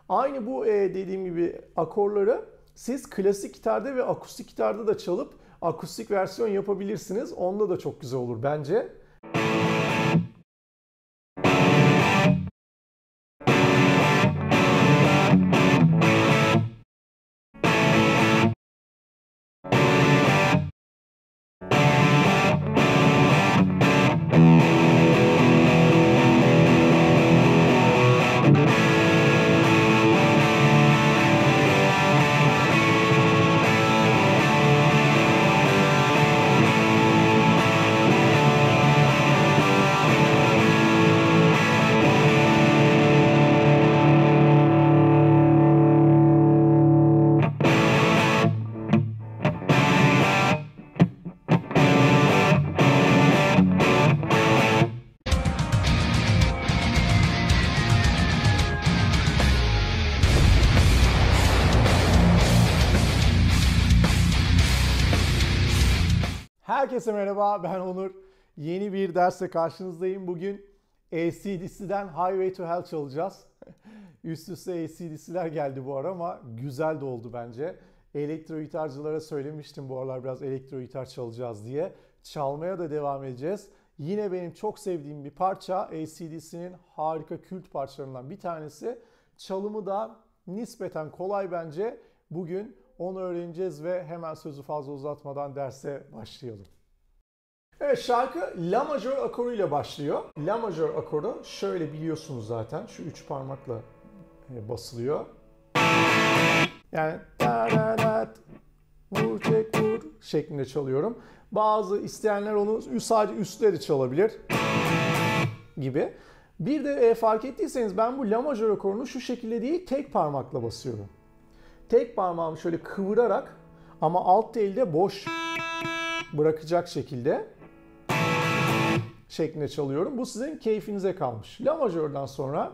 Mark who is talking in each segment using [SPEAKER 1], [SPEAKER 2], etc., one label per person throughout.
[SPEAKER 1] Aynı bu dediğim gibi akorları siz klasik gitarda ve akustik gitarda da çalıp akustik versiyon yapabilirsiniz. Onda da çok güzel olur bence. Herkese merhaba, ben Onur. Yeni bir derste karşınızdayım. Bugün AC/DC'den Highway to Hell çalacağız. Üst üste AC/DC'ler geldi bu ara ama güzel de oldu bence. Elektro gitarcılara söylemiştim bu aralar biraz elektro gitar çalacağız diye. Çalmaya da devam edeceğiz. Yine benim çok sevdiğim bir parça. AC/DC'nin harika kült parçalarından bir tanesi. Çalımı da nispeten kolay bence. Bugün onu öğreneceğiz ve hemen sözü fazla uzatmadan derse başlayalım. Evet, şarkı La majör akoruyla başlıyor. La majör akoru şöyle biliyorsunuz zaten. Şu 3 parmakla basılıyor. Yani vur çek vur şeklinde çalıyorum. Bazı isteyenler onu sadece üstleri çalabilir gibi. Bir de fark ettiyseniz ben bu La majör akorunu şu şekilde değil tek parmakla basıyorum. Tek parmağımı şöyle kıvırarak ama alt telde boş bırakacak şeklinde çalıyorum. Bu sizin keyfinize kalmış. La majörden sonra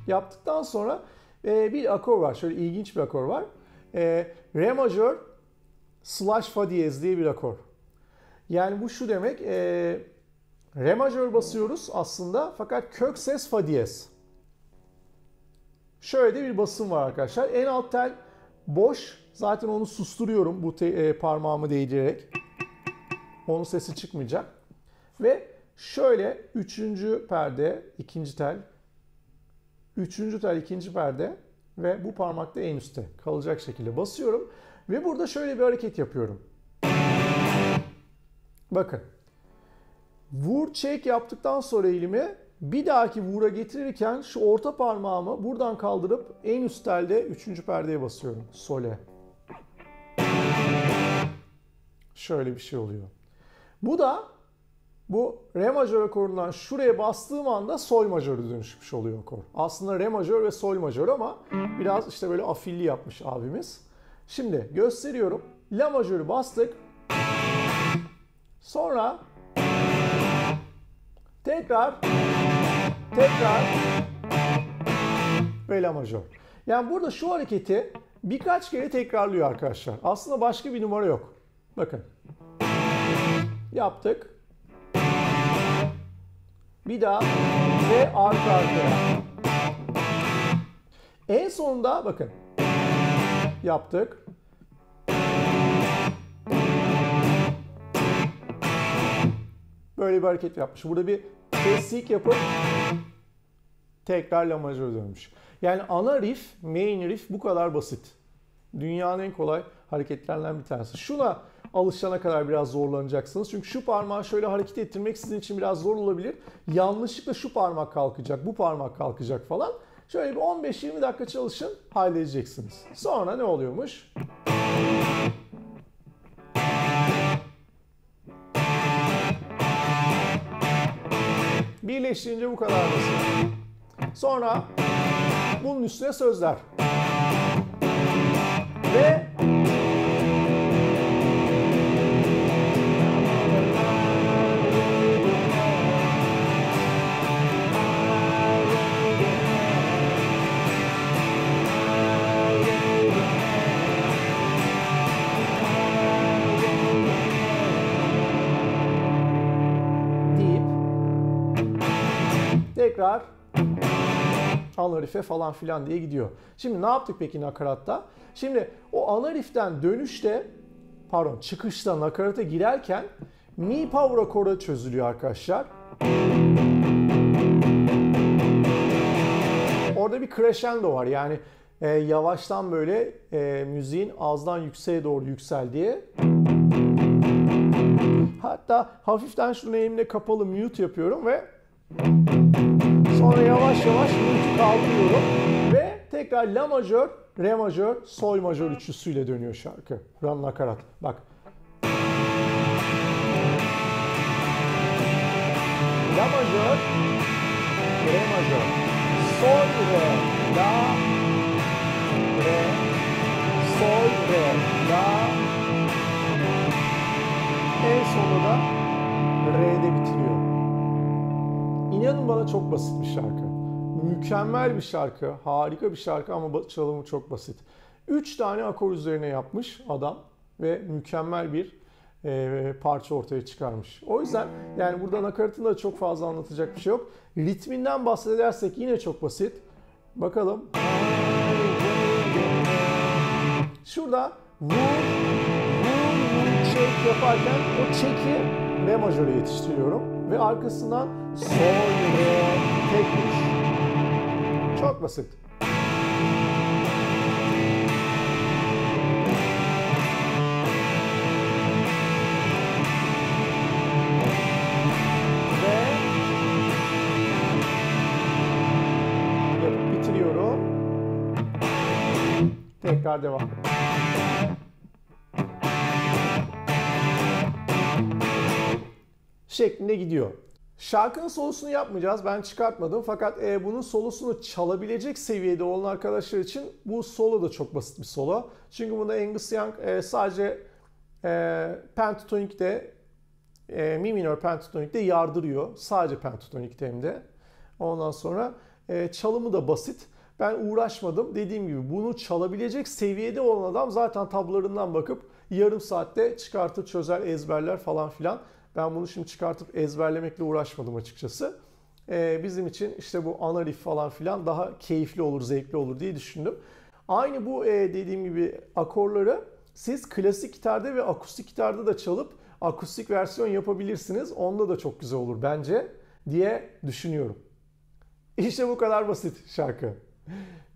[SPEAKER 1] yaptıktan sonra bir akor var. Şöyle ilginç bir akor var. Re majör slash fa diyez diye bir akor. Yani bu şu demek. Re majör basıyoruz aslında fakat kök ses fa diyez. Şöyle de bir basım var arkadaşlar. En alt tel boş. Zaten onu susturuyorum bu parmağımı değdirerek. Onun sesi çıkmayacak. Ve şöyle 3. perde, 2. tel, 3. tel, 2. perde ve bu parmakta en üstte kalacak şekilde basıyorum. Ve burada şöyle bir hareket yapıyorum. Bakın. Vur çek yaptıktan sonra elimi bir dahaki vura getirirken şu orta parmağımı buradan kaldırıp en üst telde 3. perdeye basıyorum. Sole. Şöyle bir şey oluyor. Bu re majör akorundan şuraya bastığım anda sol majörü dönüşmüş oluyor akor. Aslında re majör ve sol majör ama biraz işte böyle afilli yapmış abimiz. Şimdi gösteriyorum. La majörü bastık. Sonra tekrar ve la majör. Yani burada şu hareketi birkaç kere tekrarlıyor arkadaşlar. Aslında başka bir numara yok. Bakın. Yaptık. Bir daha ve arka arkaya. En sonunda bakın. Yaptık. Böyle bir hareket yapmış. Burada bir kesik yapıp tekrar la majör dönmüş. Yani ana riff, main riff bu kadar basit. Dünyanın en kolay hareketlerinden bir tanesi. Şuna alışana kadar biraz zorlanacaksınız. Çünkü şu parmağı şöyle hareket ettirmek sizin için biraz zor olabilir. Yanlışlıkla şu parmak kalkacak, bu parmak kalkacak falan. Şöyle bir 15-20 dakika çalışın, halledeceksiniz. Sonra ne oluyormuş? Birleştirince bu kadar basit. Sonra bunun üstüne sözler. Ve tekrar ana riff'e falan filan diye gidiyor. Şimdi ne yaptık peki nakaratta? Şimdi o ana riff'ten dönüşte, pardon çıkışta nakarata girerken mi power akorda çözülüyor arkadaşlar. Orada bir crescendo var yani yavaştan böyle müziğin azdan yükseğe doğru yükseldiği. Hatta hafiften şunu elimle kapalı mute yapıyorum ve sonra yavaş yavaş mute'u kaldırıyorum ve tekrar la majör, re majör, sol majör üçlüsüyle dönüyor şarkı. Run nakarat. Bak. La majör, re majör, sol re, la, re, sol re, la, en sonunda re'de bitiriyor. İnanın bana çok basit bir şarkı. Mükemmel bir şarkı, harika bir şarkı ama çalımı çok basit. 3 tane akor üzerine yapmış adam ve mükemmel bir parça ortaya çıkarmış. O yüzden yani burada nakaratında da çok fazla anlatacak bir şey yok. Ritminden bahsedersek yine çok basit. Bakalım. Şurada shake yaparken o çeki re majöre yetiştiriyorum ve arkasından sol re tekmiş. Çok basit. Yapıp bitiriyorum. Tekrar devam. Şeklinde gidiyor. Şarkının solosunu yapmayacağız. Ben çıkartmadım. Fakat bunun solosunu çalabilecek seviyede olan arkadaşlar için bu solo da çok basit bir solo. Çünkü bunda Angus Young sadece pentatonikte, mi minör pentatonikte yardırıyor. Sadece pentatonikte hem de. Ondan sonra çalımı da basit. Ben uğraşmadım. Dediğim gibi bunu çalabilecek seviyede olan adam zaten tablolarından bakıp yarım saatte çıkartıp çözer, ezberler falan filan. Ben bunu şimdi çıkartıp ezberlemekle uğraşmadım açıkçası. Bizim için işte bu ana riff falan filan daha keyifli olur, zevkli olur diye düşündüm. Aynı bu dediğim gibi akorları siz klasik gitarda ve akustik gitarda da çalıp akustik versiyon yapabilirsiniz. Onda da çok güzel olur bence diye düşünüyorum. İşte bu kadar basit şarkı.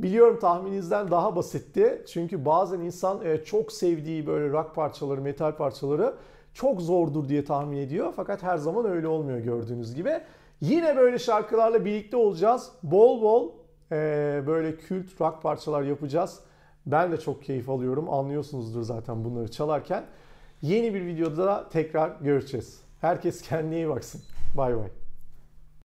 [SPEAKER 1] Biliyorum tahmininizden daha basitti. Çünkü bazen insan çok sevdiği böyle rock parçaları, metal parçaları çok zordur diye tahmin ediyor. Fakat her zaman öyle olmuyor gördüğünüz gibi. Yine böyle şarkılarla birlikte olacağız. Bol bol böyle kült rock parçalar yapacağız. Ben de çok keyif alıyorum. Anlıyorsunuzdur zaten bunları çalarken. Yeni bir videoda da tekrar görüşeceğiz. Herkes kendine iyi baksın. Bay bay.